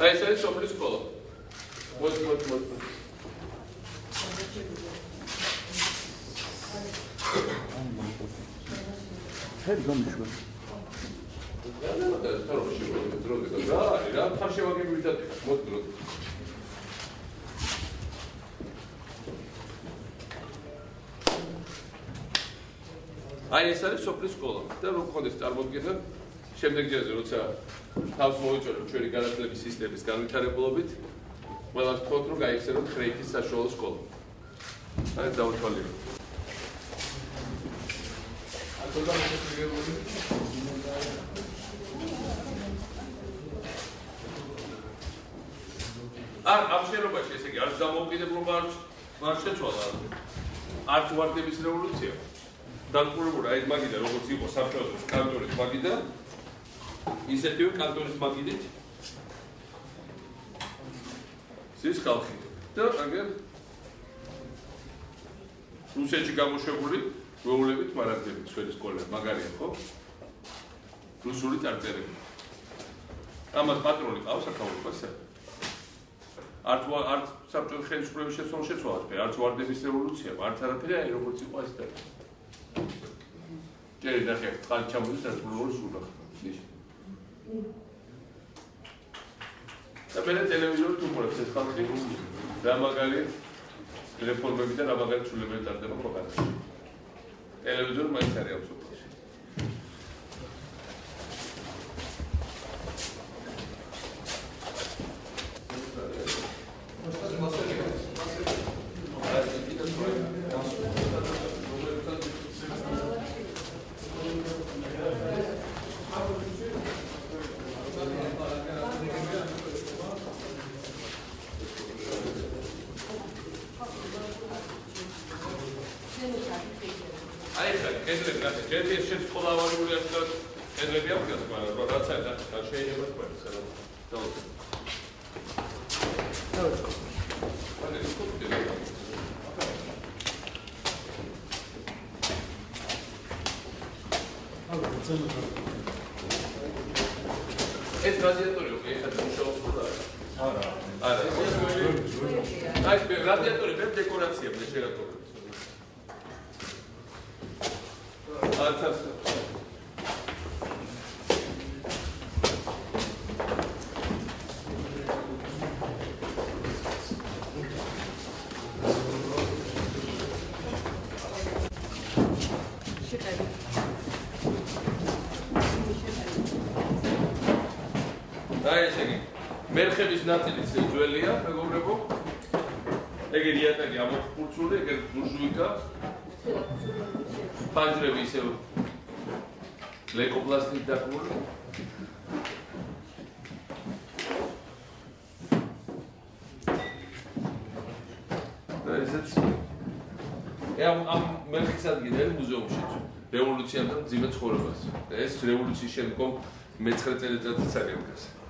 აი ეს არის სოფლის სკოლა. მოდი. ხელი გამიშვენ. რა თან შევაგებული და მოდი დრო. აი ეს არის სოფლის სკოლა და რო გქონდეს წარმოდგენა შემდეგ ჯერზე როცა თავს მოვიჭეროთ ჩვენი განათლების სისტემის განვითარებულობით ყველას თქვათ რომ გაიხსენოთ ხრეიქის საშუალო სკოლა. აი დავთვალიეროთ. ამ შენობაში ესე იგი არც დამოუკიდებლობა არ შეცვალა. არც ვარდების რევოლუცია. დამკვირვებულა ეს მაგიდა როგორც იყო საბჭოთა კანტორის მაგიდა ისეთივე კანტორის მაგიდით ის ხალხი და აგერ რუსეთში გამოშვებული ვეულებით მარაგდებით ჩვენი სკოლა მაგარია ხო რუსული წარწერები ამას პატრონი ყავს აქაურებასა არც საბჭოთა ხელისუფლების შეცვალა არც ვარდების რევოლუცია არც არაფერი აი როგორც იყო ეს და ჯერ ნახე წყალი ჩამოდის რევოლუციის სულახ და მე ტელევიზორით უყურებს ეს ხალხი რა მაგარი რეფორმები და რა მაგარი ცვლილებები ტარდება ქვეყანაში ტელევიზორი მაინც არის ამ სოფელში ეს რადიატორი ეხლა მუშაობს ხო და არა აი რადიატორი მე დეკორაცია მე შეგატოვებ არც მერხების ნაწილის ძველია, მეგობრებო. ეგ იატაკი ამოფურცული, ეგ ბურჟუიკა. ფანჯრები ისევ ლეკოპლასტით დაკმული. და ესეც ამ მერხის ადგილი მუზეუმში რევოლუციამდე მძიმე ცხოვრებას. და ეს რევოლუციის შემდგომ მე-9 წელიწადიც არის ამას.